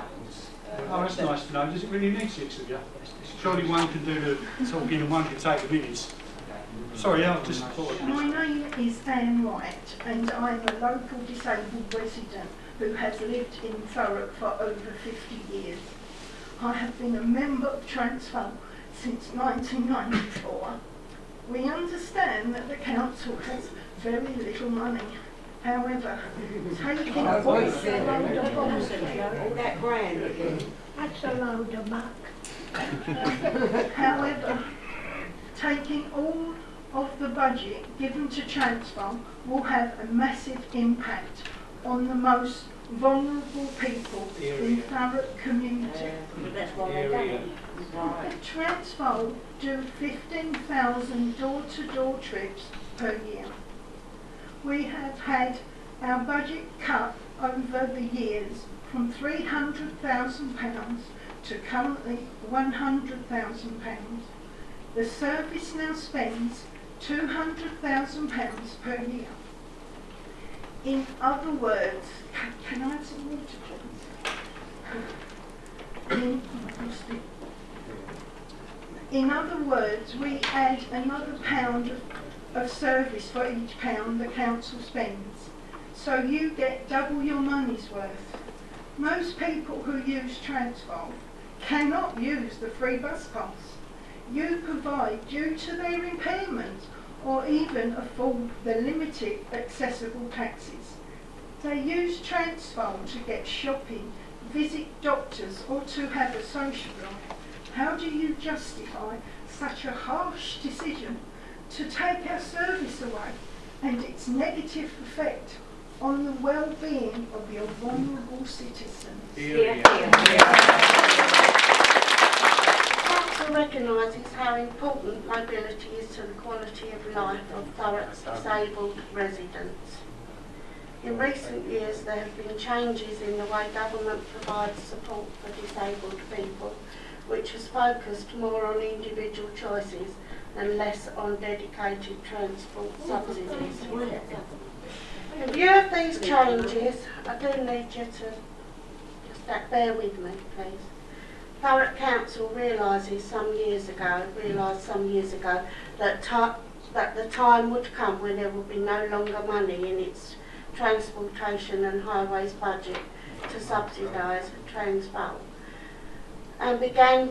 happens. Oh, that's nice to know. Does it really need 6 of you? Surely one can do the talking and one can take the minutes. Sorry, I just thought. My name is Anne Wright, and I'm a local disabled resident who has lived in Thurrock for over 50 years. I have been a member of Transfo since 1994. We understand that the council has very little money. However, taking all that grand again. That's a load of muck. However, taking all of the budget given to Transfo will have a massive impact on the most vulnerable people in Thurrock community. That's what they do. Transfo do 15,000 door-to-door trips per year. We have had our budget cut over the years from £300,000 to currently £100,000. The service now spends £200,000 per year. In other words, can I have some water, please? In other words, we add another £1 of service for each £1 the council spends. So you get double your money's worth. Most people who use Transfo cannot use the free bus pass you provide due to their impairment or even afford the limited accessible taxis. They use Transfo to get shopping, visit doctors or to have a social life. How do you justify such a harsh decision to take our service away and its negative effect on the well-being of your vulnerable citizens? Council recognises how important mobility is to the quality of life of Thurrock's disabled residents. In recent years there have been changes in the way government provides support for disabled people, which has focused more on individual choices and less on dedicated transport subsidies. In view of these changes, I do need you to just bear with me, please. Thurrock Council realised some years ago that the time would come when there would be no longer money in its transportation and highways budget to subsidise Transfo, and began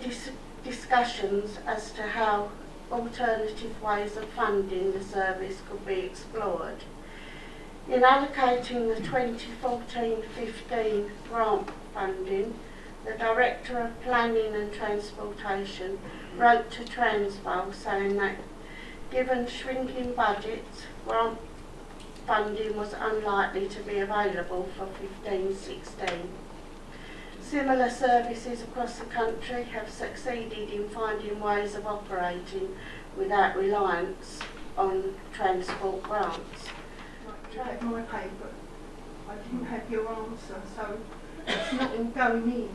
discussions as to how alternative ways of funding the service could be explored. In allocating the 2014-15 grant funding, the Director of Planning and Transportation wrote to Transfo saying that given shrinking budgets, grant funding was unlikely to be available for 15-16. Similar services across the country have succeeded in finding ways of operating without reliance on transport grants. You had my paper. I didn't have your answer, so it's not all going in.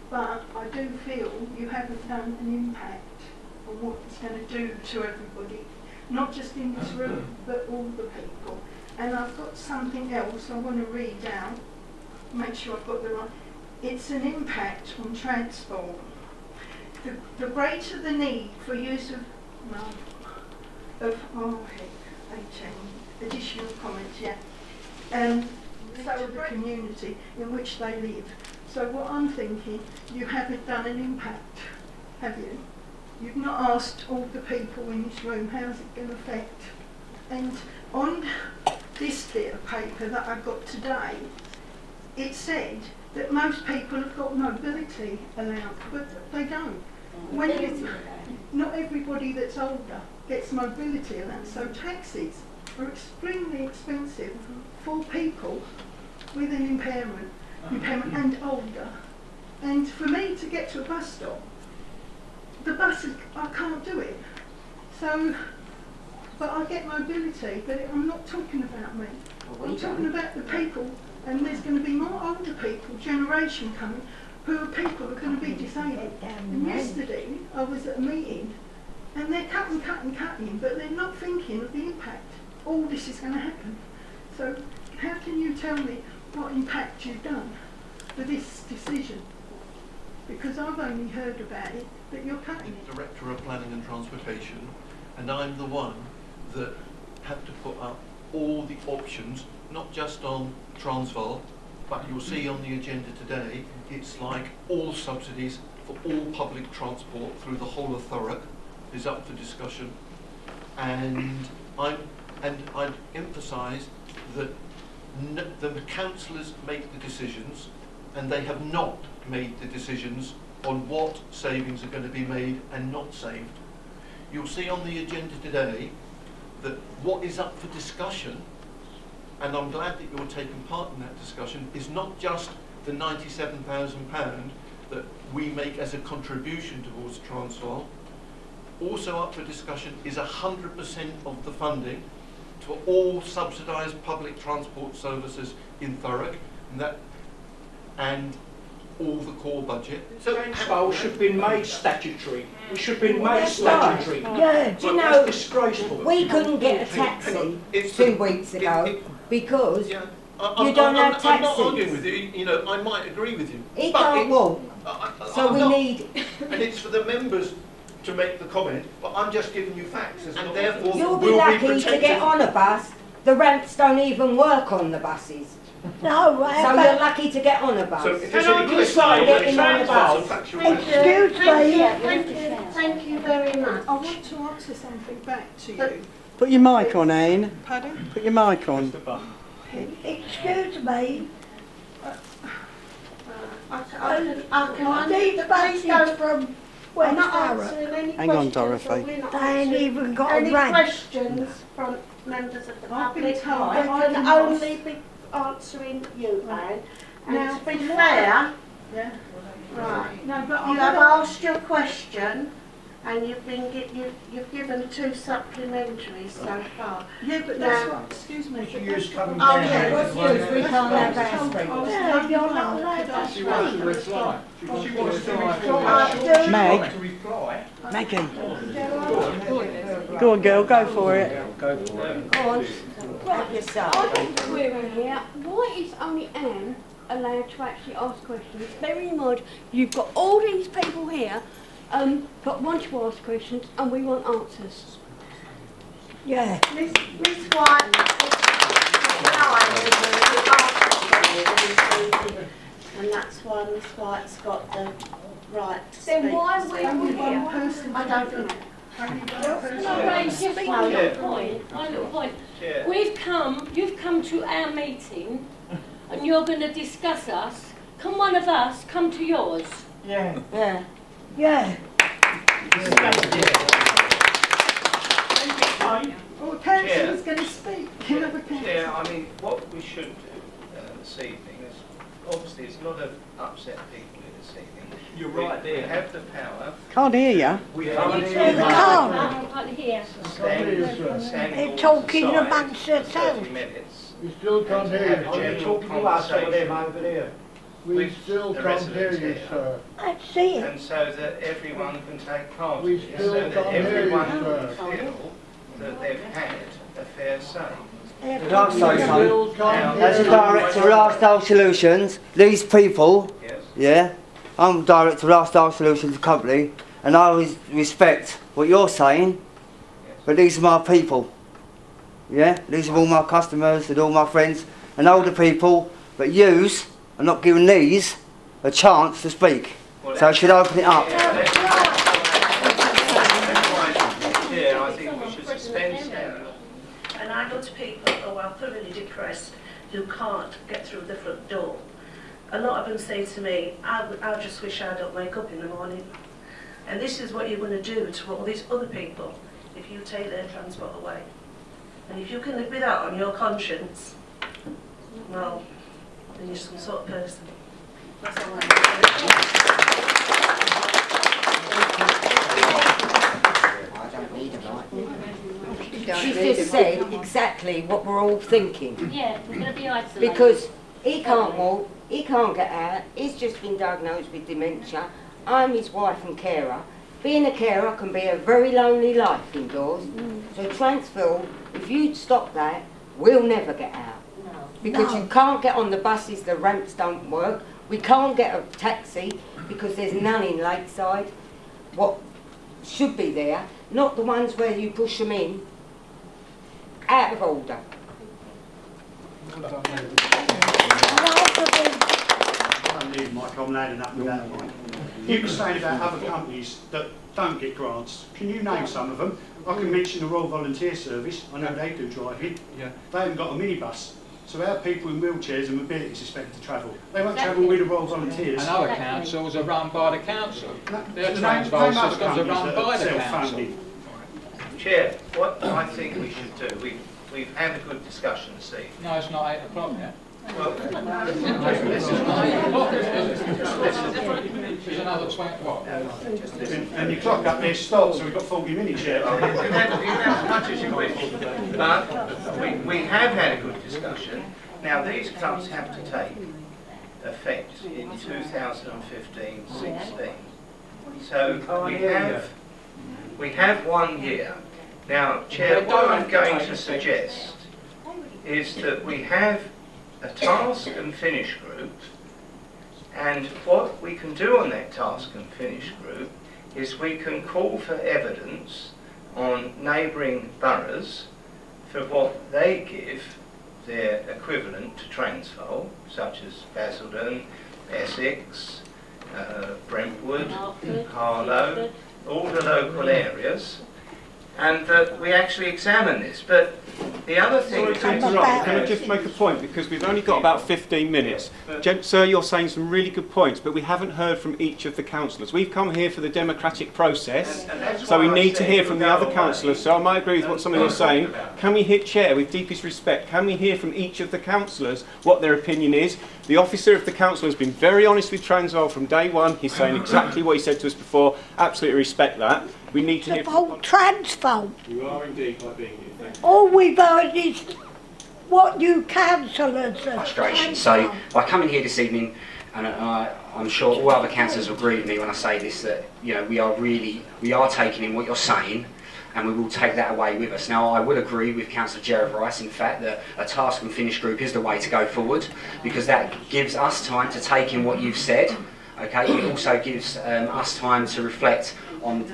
But I do feel you haven't done an impact on what it's going to do to everybody, not just in this room, but all the people. And I've got something else I want to read out, make sure I've got the right. It's an impact on transport. The greater the need for use of 18 additional comments, so the community in which they live. So what I'm thinking, you haven't done an impact, have you? You've not asked all the people in this room, how's it going to affect? And on this bit of paper that I got today, it said that most people have got mobility allowed, but they don't. Not everybody that's older gets mobility allowance, so taxis are extremely expensive for people with an impairment and older. And for me to get to a bus stop, the buses, I can't do it. So, but I get mobility, but I'm not talking about me. I'm talking about the people, and there's going to be more older people, generation coming, who are people who are going to be disabled. And yesterday I was at a meeting, and they're cutting, but they're not thinking of the impact. All this is going to happen. So how can you tell me what impact you've done? for this decision? Because I've only heard about it, but you're cutting it. Director of Planning and Transportation, and I'm the one that had to put up all the options, not just on Transvaal, but you'll see on the agenda today, it's like all subsidies for all public transport through the whole of Thurrock is up for discussion. And I'd emphasise that the councillors make the decisions, and they have not made the decisions on what savings are going to be made and not saved. You'll see on the agenda today that what is up for discussion, and I'm glad that you're taking part in that discussion, is not just the £97,000 that we make as a contribution towards Transvaal. Also up for discussion is 100% of the funding for all subsidised public transport services in Thurrock, and all the core budget. So Transvaal should have been made statutory. It should have been made statutory. Yeah, do you But know, that's disgraceful. we couldn't get a taxi 2 weeks ago because Yeah, you don't have I'm not taxis. arguing with you. You know, I might agree with you. he but can't walk, so I'm we not- need... And it's for the members to make the comment, but I'm just giving you facts, and therefore You'll be we'll lucky to protected. get on a bus. The ramps don't even work on the buses. No, So you're lucky to get on a bus. So if there's Can I any just questions, say, getting on the Transvaal, bus. factual Thank questions. you. Excuse me. Thank you very much. I want to answer something back to you. Put your mic on, Anne. Pardon? Put your mic on. Excuse me. I These buses from I'm West not Thurrock, answering any Hang on, questions, Dorothy. or we're not they ain't answering even got a any rank. questions from members of the I've been public. told I I can can only be answering you, Anne. And Now, to be from what- fair, Yeah. right, No, but you I've have got asked your question, and you've given 2 supplementaries so far. yeah, but that's Now- what. Excuse me. She but used that's- coming Oh, down. yeah, what's yours? We can't have I that was speak. told Yeah, I was you're the not one allowed could to ask She for wants to it. reply. She wants to I Meg. to reply. Maggie. Go on, girl, go for it. Go for it. Go on, grab yourself. I've got a query here. Why is only Anne allowed to actually ask questions? Bearing in mind, you've got all these people here that want to ask questions and we want answers. Yeah. Miss White, and that's why Miss White's got the right to speak. Then why are we all Only one here? person. I don't know. Only one person. Can I raise just one little point? You've come to our meeting and you're going to discuss us. Can one of us come to yours? Yeah. Yeah. Yeah. Oh, the councillor's going to speak. Another councillor. Yeah, I mean, what we should do this evening is, obviously, it's not to upset people this evening. You're right We there. have the power. Can't hear you. We Can you can't turn hear that can't. on here? They're talking amongst themselves. 30 minutes. We still can't hear Have a you. Are you general talking to us or them conversation over there? We with still the can't hear residents you, here. sir. Let's see it. And so that everyone can take part We in it, still so that can't hear you, everyone sir. can feel that they've had a fair say. They're Can I say something? Still can't As a hear director of Lifestyle Solutions, these people, Yes. yeah, I'm director of Lifestyle Solutions company, and I always respect what you're saying, but these are my people. Yeah, these are all my customers and all my friends and older people, but yous are not giving these a chance to speak. So I should open it up. That's why, Chair, I think we should suspend Sarah. And I know to people who are thoroughly depressed who can't get through the front door. A lot of them say to me, I just wish I don't wake up in the morning. And this is what you're going to do to all these other people if you take their transport away. And if you can live with that on your conscience, well, then you're some sort of person. That's all I don't need a mic. She just said exactly what we're all thinking. Yeah, we're going to be isolated. Because he can't walk, he can't get out, he's just been diagnosed with dementia. I'm his wife and carer. Being a carer can be a very lonely life indoors. So Transvaal, if you stop that, we'll never get out. Because you can't get on the buses, the ramps don't work. We can't get a taxi because there's none in Lakeside. What should be there, not the ones where you push them in, out of order. Mike, I'm landing up with that one. You were saying about other companies that don't get grants. Can you name some of them? I can mention the Royal Volunteer Service. I know they do driving. Yeah. They haven't got a minibus. So our people in wheelchairs and mobilities expect to travel. They won't travel with the Royal Volunteers. And other councils are run by the council. Their So transfer name other systems are companies run that by the self-funded. council. Chair, what I think we should do, we've had a good discussion this evening. No, it's not 8 o'clock yet. Well, It's another 20, what? And your clock up there stops, so we've got 40 minutes yet. You can have as much as you wish. But we have had a good discussion. Now, these cuts have to take effect in 2015-16. So we have 1 year. Now, Chair, what I'm going to suggest is that we have a task and finish group, and what we can do on that task and finish group is we can call for evidence on neighbouring boroughs for what they give their equivalent to Transvaal, such as Basildon, Essex, Brentwood, Harlow, all the local areas, and that we actually examine this. But the other thing... Sorry to interrupt, can I just make a point, because we've only got about 15 minutes. Sir, you're saying some really good points, but we haven't heard from each of the councillors. We've come here for the democratic process, so we need to hear from the other councillors. So I might agree with what some of you are saying. Can we hear, Chair, with deepest respect, can we hear from each of the councillors what their opinion is? The officer of the council has been very honest with Transvaal from day one. He's saying exactly what he said to us before. Absolutely respect that. We need to hear from... Transvaal. You are indeed by being here. All we've heard is what you councillors are. Frustration. So by coming here this evening, and I'm sure all other councillors will agree with me when I say this, that we are taking in what you're saying, and we will take that away with us. Now, I would agree with Councillor Gerard Rice, in fact, that a task and finish group is the way to go forward, because that gives us time to take in what you've said. Okay, it also gives us time to reflect on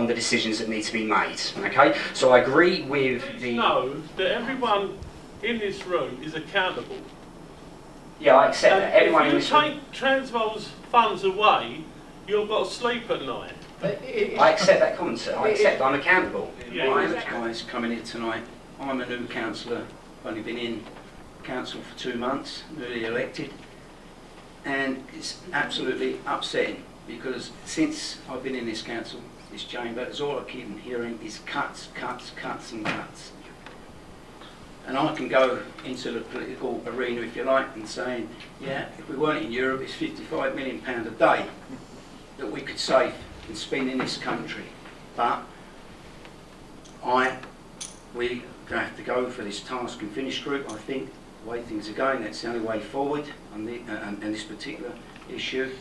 the decisions that need to be made. Okay, so I agree with the... know that everyone in this room is accountable. Yeah, I accept that. Everyone in this room... If you take Transvaal's funds away, you've got to sleep at night. I accept that comment, sir. I accept I'm accountable. Guys coming here tonight. I'm a new councillor, only been in council for 2 months, newly elected, and it's absolutely upsetting because since I've been in this council, this chamber, it's all I keep hearing is cuts, cuts, cuts and cuts. And I can go into the political arena, if you like, and saying, yeah, if we weren't in Europe, it's £55 million a day that we could save and spend in this country. But we have to go for this task and finish group. I think the way things are going, that's the only way forward on this particular issue.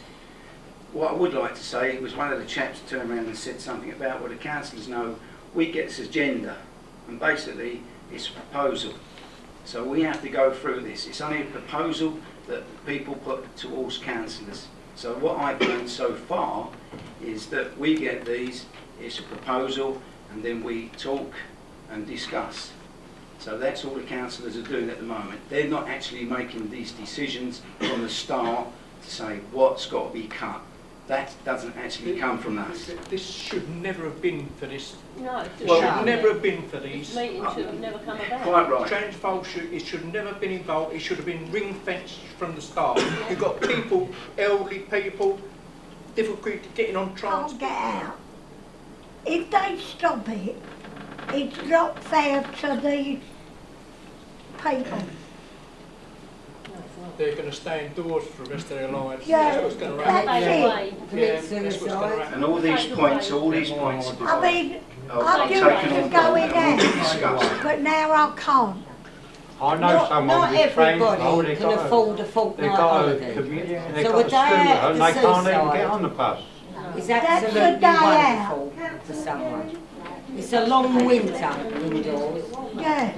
What I would like to say was one of the chaps turned around and said something about, well, the councillors know we get this agenda, and basically it's a proposal. So we have to go through this. It's only a proposal that people put towards councillors. So what I've learned so far is that we get these, it's a proposal, and then we talk and discuss. So that's all the councillors are doing at the moment. They're not actually making these decisions from the start to say what's got to be cut. That doesn't actually come from us. This should never have been for this. No, it should never have been for these. This meeting should have never come about. Quite right. Transvaal should never have been involved. It should have been ring fenced from the start. You've got people, elderly people, difficulty getting on transport. Can't get out. If they stop it, it's not fair to these people. They're going to stay indoors for the rest of their lives. Yeah, that's what's going to happen. that's it. Yeah, that's what's going to happen. And all these points I mean, I used to go in there, but now I can't. I know someone not everybody can afford a fortnight holiday. So a day out at the seaside is absolutely wonderful for someone. It's a long winter indoors. Yeah.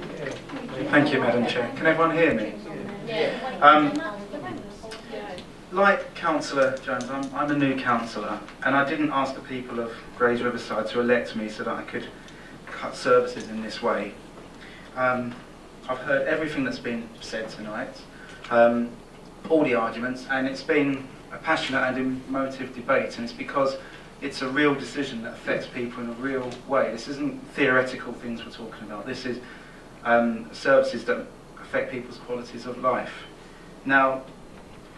Thank you, Madam Chair. Can everyone hear me? like Councillor Jones, I'm a new councillor, and I didn't ask the people of Grays Riverside to elect me so that I could cut services in this way. I've heard everything that's been said tonight, all the arguments, and it's been a passionate and emotive debate, and it's because it's a real decision that affects people in a real way. This isn't theoretical things we're talking about. This is services that affect people's qualities of life. Now,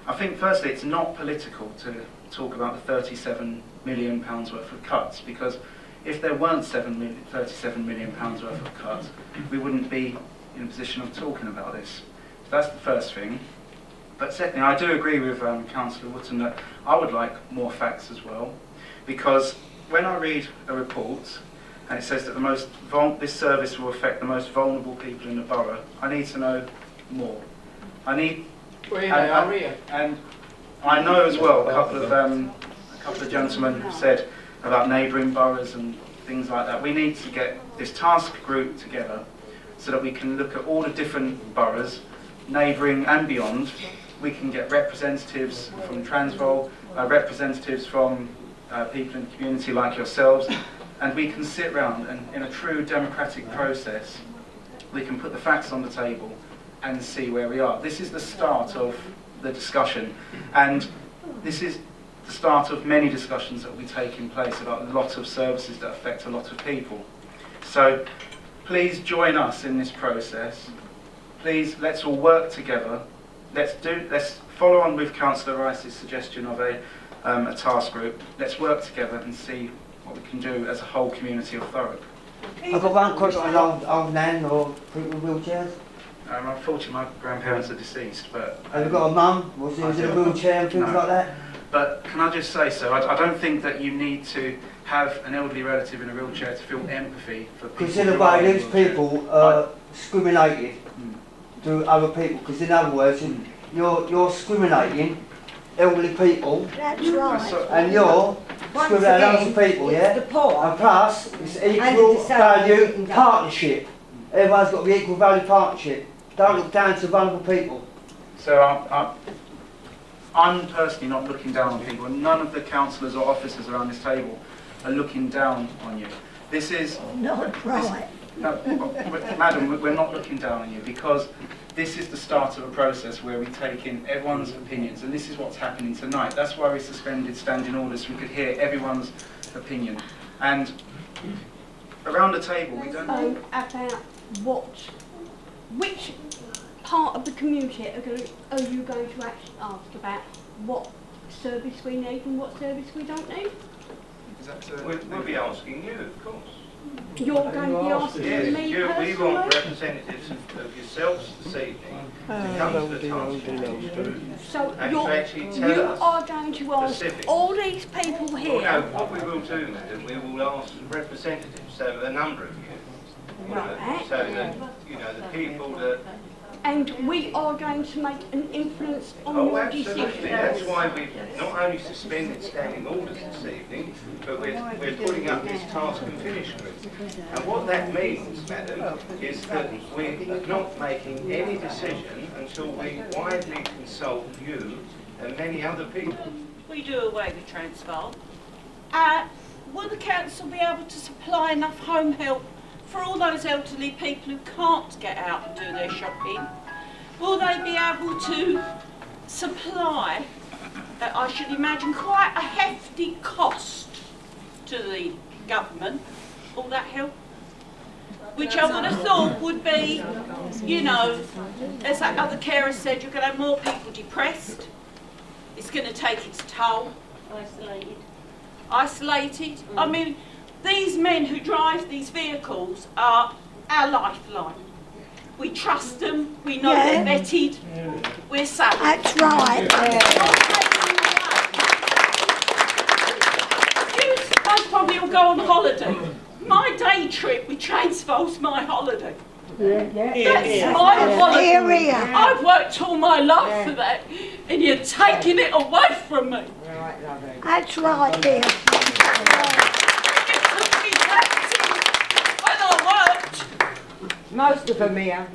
I think firstly it's not political to talk about the £37 million worth of cuts, because if there weren't £37 million worth of cuts, we wouldn't be in a position of talking about this. So that's the first thing. But secondly, I do agree with Councillor Wootton that I would like more facts as well, because when I read a report and it says that this service will affect the most vulnerable people in the borough, I need to know more. I need, and I know as well a couple of gentlemen have said about neighbouring boroughs and things like that. We need to get this task group together so that we can look at all the different boroughs, neighbouring and beyond. We can get representatives from Transvaal, representatives from people in the community like yourselves, and we can sit round and in a true democratic process we can put the facts on the table and see where we are. This is the start of the discussion, and this is the start of many discussions that will be taking place about a lot of services that affect a lot of people. So please join us in this process. Please, let's all work together. Let's follow on with Councillor Rice's suggestion of a task group. Let's work together and see what we can do as a whole community of Thurrock. I've got one question on old nan or people with wheelchairs. Unfortunately, my grandparents are deceased, but... Have you got a mum? Was in a wheelchair and things like that? But can I just say so? I don't think that you need to have an elderly relative in a wheelchair to feel empathy for people. Because in a way, these people are discriminated to other people. Because in other words, you're discriminating elderly people. That's right. And you're discriminating lots of people, yeah? The poor. And plus, it's equal value partnership. Everyone's got to be equal value partnership. Don't look down to vulnerable people. So I'm personally not looking down on people, and none of the councillors or officers around this table are looking down on you. This is... Not right. Madam, we're not looking down on you, because this is the start of a process where we take in everyone's opinions, and this is what's happening tonight. That's why we suspended standing orders, so we could hear everyone's opinion. And around the table, we don't know... About which part of the community are you going to actually ask about what service we need and what service we don't need? We'll be asking you, of course. You're going to be asking me personally? We want representatives of yourselves this evening to come to the task group so and to actually tell you us are going to ask all these people here? Well, no, what we will do, madam, we will ask representatives, so a number of you. Right. So that, the people that... And we are going to make an influence on your decision. Absolutely. That's why we've not only suspended standing orders this evening, but we're putting up this task and finish group. And what that means, madam, is that we're not making any decision until we widely consult you and many other people. We do away with Transvaal. Will the council be able to supply enough home help for all those elderly people who can't get out and do their shopping? Will they be able to supply, I should imagine, quite a hefty cost to the government, all that help? Which I would have thought would be, as that other carer said, you're going to have more people depressed. It's going to take its toll. Isolated. I mean, these men who drive these vehicles are our lifeline. We trust them, we know they're vetted, we're safe. That's right. You guys probably all go on holiday. My day trip with Transvaal's my holiday. That's my holiday. I've worked all my life for that, and you're taking it away from me. That's right, dear. Most of them here.